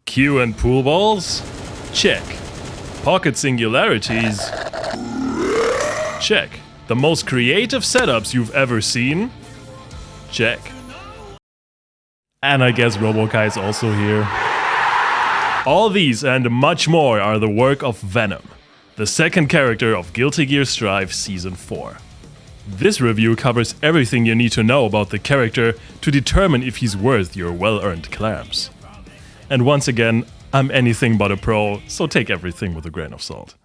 Q and pool balls? Check. Pocket singularities? Check. The most creative setups you've ever seen? Check. And I guess Robo-Ky is also here. All these and much more are the work of Venom, the second character of Guilty Gear Strive Season 4. This review covers everything you need to know about the character to determine if he's worth your well-earned clams. And once again, I'm anything but a pro, so take everything with a grain of salt.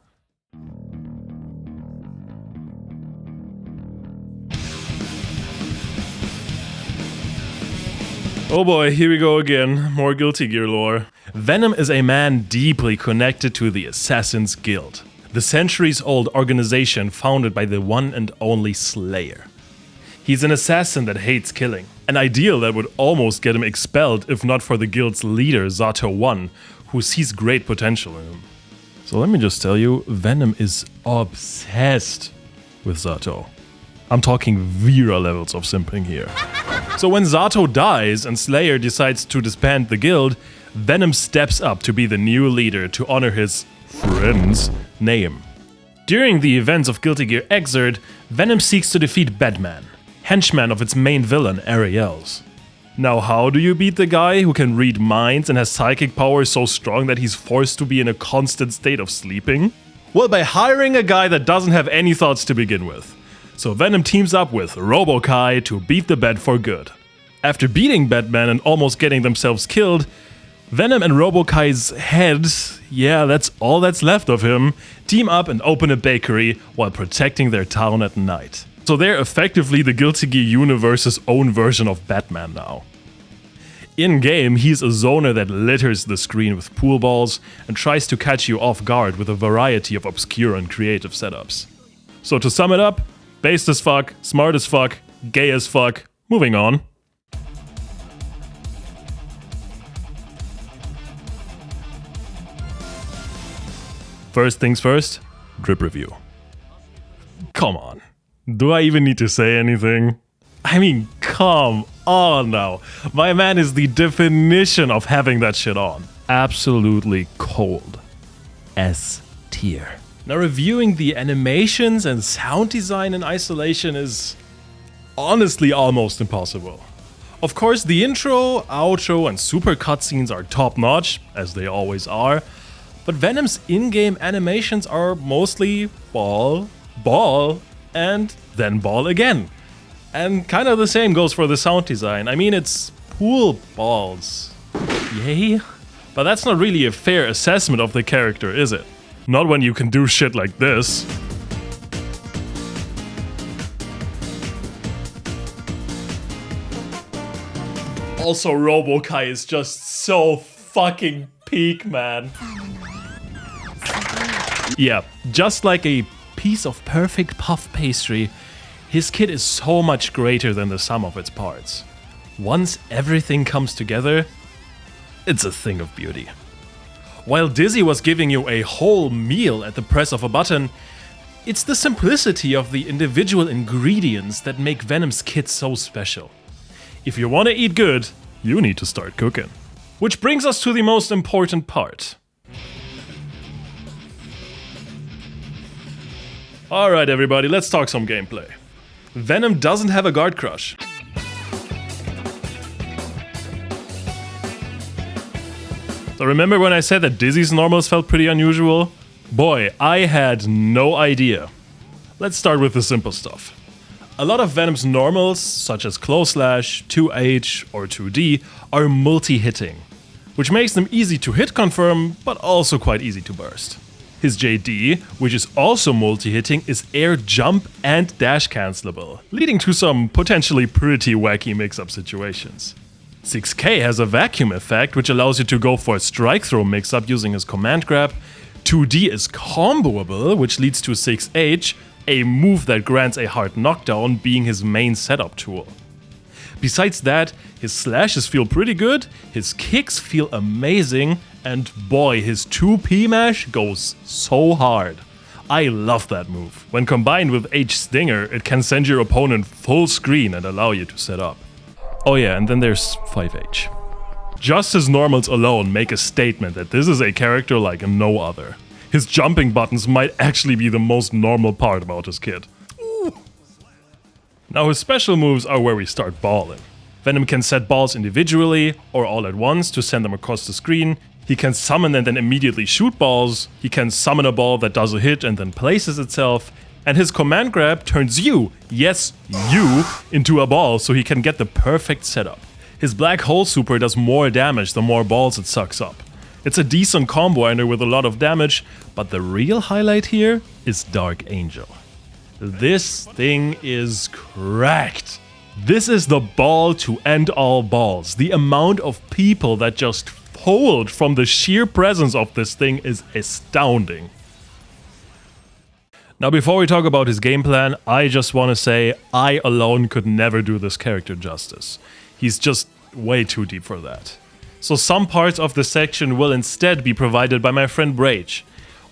Oh boy, here we go again, more Guilty Gear lore. Venom is a man deeply connected to the Assassin's Guild, the centuries-old organization founded by the one and only Slayer. He's an assassin that hates killing, an ideal that would almost get him expelled if not for the guild's leader, Zato 1, who sees great potential in him. So let me just tell you, Venom is obsessed with Zato. I'm talking Vera levels of simping here. So when Zato dies and Slayer decides to disband the guild, Venom steps up to be the new leader to honor his friend's name. During the events of Guilty Gear Xrd, Venom seeks to defeat Batman, henchman of its main villain, Ariel's. Now how do you beat the guy who can read minds and has psychic powers so strong that he's forced to be in a constant state of sleeping? Well, by hiring a guy that doesn't have any thoughts to begin with. So Venom teams up with Robo-Ky to beat the Bat for good. After beating Batman and almost getting themselves killed, Venom and Robo-Ky's head, yeah, that's all that's left of him, team up and open a bakery while protecting their town at night. So they're effectively the Guilty Gear universe's own version of Batman now. In-game, he's a zoner that litters the screen with pool balls and tries to catch you off guard with a variety of obscure and creative setups. So to sum it up, based as fuck, smart as fuck, gay as fuck, moving on. First things first, drip review. Come on, do I even need to say anything? I mean, come on now. My man is the definition of having that shit on. Absolutely cold. S tier. Now reviewing the animations and sound design in isolation is honestly almost impossible. Of course, the intro, outro and super cutscenes are top notch, as they always are, but Venom's in-game animations are mostly ball, and then ball again. And kind of the same goes for the sound design. I mean, it's pool balls. Yay? But that's not really a fair assessment of the character, is it? Not when you can do shit like this. Also, Robo-Ky is just so fucking peak, man. Yeah, just like a piece of perfect puff pastry, his kit is so much greater than the sum of its parts. Once everything comes together, it's a thing of beauty. While Dizzy was giving you a whole meal at the press of a button, it's the simplicity of the individual ingredients that make Venom's kit so special. If you want to eat good, you need to start cooking. Which brings us to the most important part. Alright everybody, let's talk some gameplay. Venom doesn't have a guard crush. So remember when I said that Dizzy's normals felt pretty unusual? Boy, I had no idea. Let's start with the simple stuff. A lot of Venom's normals, such as Close Slash, 2H or 2D, are multi-hitting, which makes them easy to hit confirm, but also quite easy to burst. His JD, which is also multi-hitting, is air jump and dash cancelable, leading to some potentially pretty wacky mix-up situations. 6K has a vacuum effect, which allows you to go for a strike throw mix-up using his command grab. 2D is comboable, which leads to 6H, a move that grants a hard knockdown, being his main setup tool. Besides that, his slashes feel pretty good, his kicks feel amazing, and boy, his 2P mash goes so hard. I love that move. When combined with H Stinger, it can send your opponent full screen and allow you to set up. Oh yeah, and then there's 5H. Just his normals alone make a statement that this is a character like no other. His jumping buttons might actually be the most normal part about this kid. Now his special moves are where we start balling. Venom can set balls individually or all at once to send them across the screen. He can summon and then immediately shoot balls. He can summon a ball that does a hit and then places itself. And his command grab turns you, yes, you, into a ball so he can get the perfect setup. His black hole super does more damage the more balls it sucks up. It's a decent combo ender with a lot of damage, but the real highlight here is Dark Angel. This thing is cracked. This is the ball to end all balls. The amount of people that just fold from the sheer presence of this thing is astounding. Now before we talk about his game plan, I just want to say I alone could never do this character justice. He's just way too deep for that. So some parts of the section will instead be provided by my friend Brage.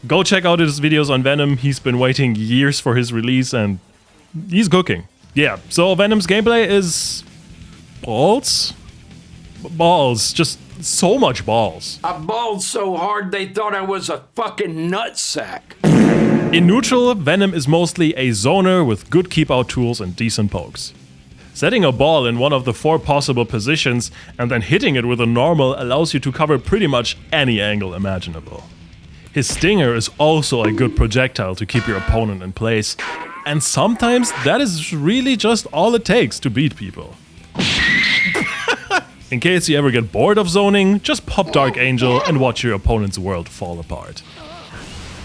Go check out his videos on Venom, he's been waiting years for his release and he's cooking. Yeah, so Venom's gameplay is... balls? Balls, just so much balls. I balled so hard they thought I was a fucking nutsack. In neutral, Venom is mostly a zoner with good keep-out tools and decent pokes. Setting a ball in one of the 4 possible positions and then hitting it with a normal allows you to cover pretty much any angle imaginable. His stinger is also a good projectile to keep your opponent in place, and sometimes that is really just all it takes to beat people. In case you ever get bored of zoning, just pop Dark Angel and watch your opponent's world fall apart.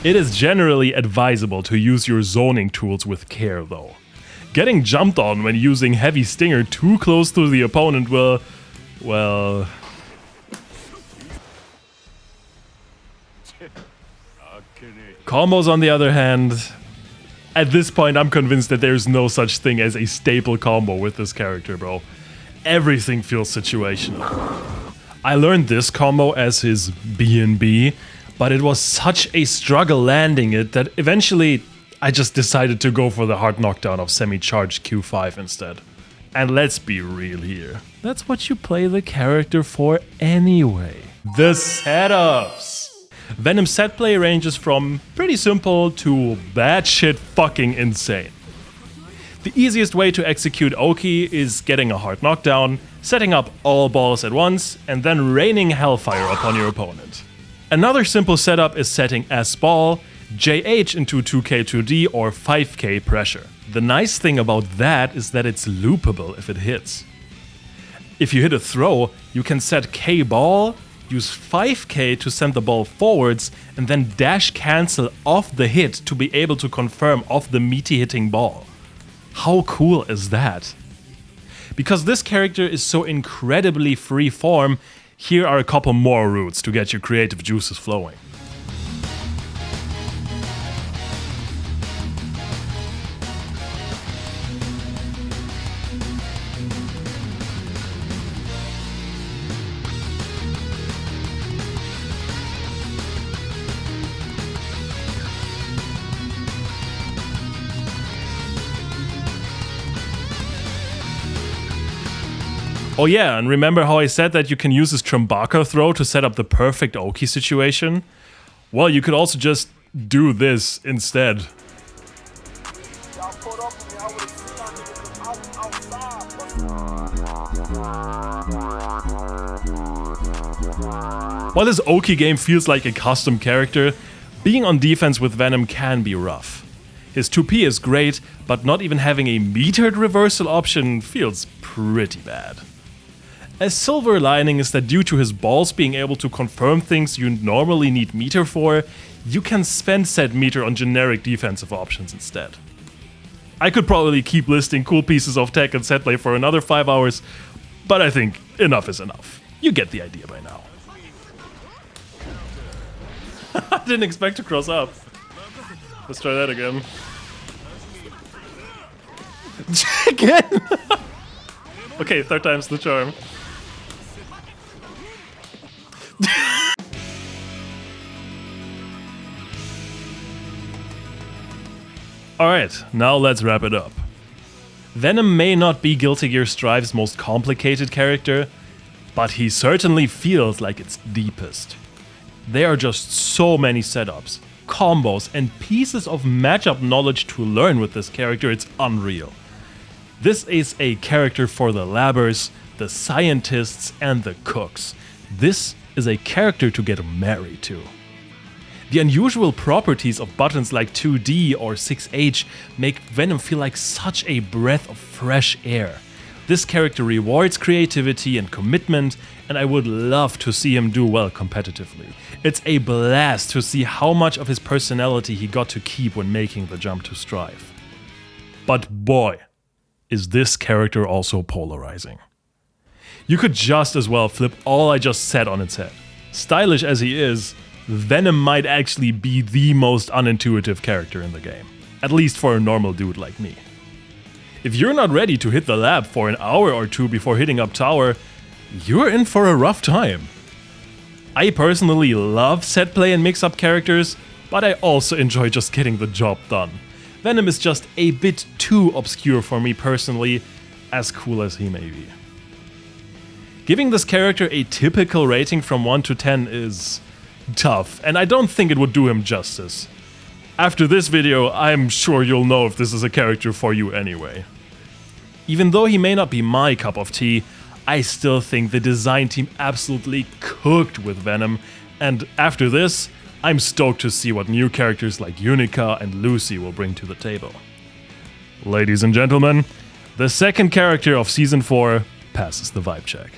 It is generally advisable to use your zoning tools with care though. Getting jumped on when using heavy stinger too close to the opponent will... well... Combos on the other hand, at this point I'm convinced that there's no such thing as a staple combo with this character, bro. Everything feels situational. I learned this combo as his B&B, but it was such a struggle landing it that eventually I just decided to go for the hard knockdown of semi-charged Q5 instead. And let's be real here. That's what you play the character for anyway. The setups! Venom's set play ranges from pretty simple to batshit fucking insane. The easiest way to execute Oki is getting a hard knockdown, setting up all balls at once, and then raining hellfire upon your opponent. Another simple setup is setting S-ball, JH into 2K2D or 5K pressure. The nice thing about that is that it's loopable if it hits. If you hit a throw, you can set K-ball, use 5K to send the ball forwards, and then dash cancel off the hit to be able to confirm off the meaty hitting ball. How cool is that? Because this character is so incredibly free form, here are a couple more routes to get your creative juices flowing. Oh yeah, and remember how I said that you can use this Trumbaka throw to set up the perfect Oki situation? Well, you could also just do this instead. While this Oki game feels like a custom character, being on defense with Venom can be rough. His 2P is great, but not even having a metered reversal option feels pretty bad. A silver lining is that due to his balls being able to confirm things you normally need meter for, you can spend said meter on generic defensive options instead. I could probably keep listing cool pieces of tech and set play for another 5 hours, but I think enough is enough. You get the idea by now. I didn't expect to cross up. Let's try that again. Again! Okay, 3rd time's the charm. Alright, now let's wrap it up. Venom may not be Guilty Gear Strive's most complicated character, but he certainly feels like its deepest. There are just so many setups, combos, and pieces of matchup knowledge to learn with this character, it's unreal. This is a character for the labbers, the scientists, and the cooks. This is a character to get married to. The unusual properties of buttons like 2D or 6H make Venom feel like such a breath of fresh air. This character rewards creativity and commitment, and I would love to see him do well competitively. It's a blast to see how much of his personality he got to keep when making the jump to Strive. But boy, is this character also polarizing. You could just as well flip all I just said on its head. Stylish as he is, Venom might actually be the most unintuitive character in the game. At least for a normal dude like me. If you're not ready to hit the lab for an hour or two before hitting up tower, you're in for a rough time. I personally love set play and mix-up characters, but I also enjoy just getting the job done. Venom is just a bit too obscure for me personally, as cool as he may be. Giving this character a typical rating from 1 to 10 is tough, and I don't think it would do him justice. After this video, I'm sure you'll know if this is a character for you anyway. Even though he may not be my cup of tea, I still think the design team absolutely cooked with Venom, and after this, I'm stoked to see what new characters like Unica and Lucy will bring to the table. Ladies and gentlemen, the second character of Season 4 passes the vibe check.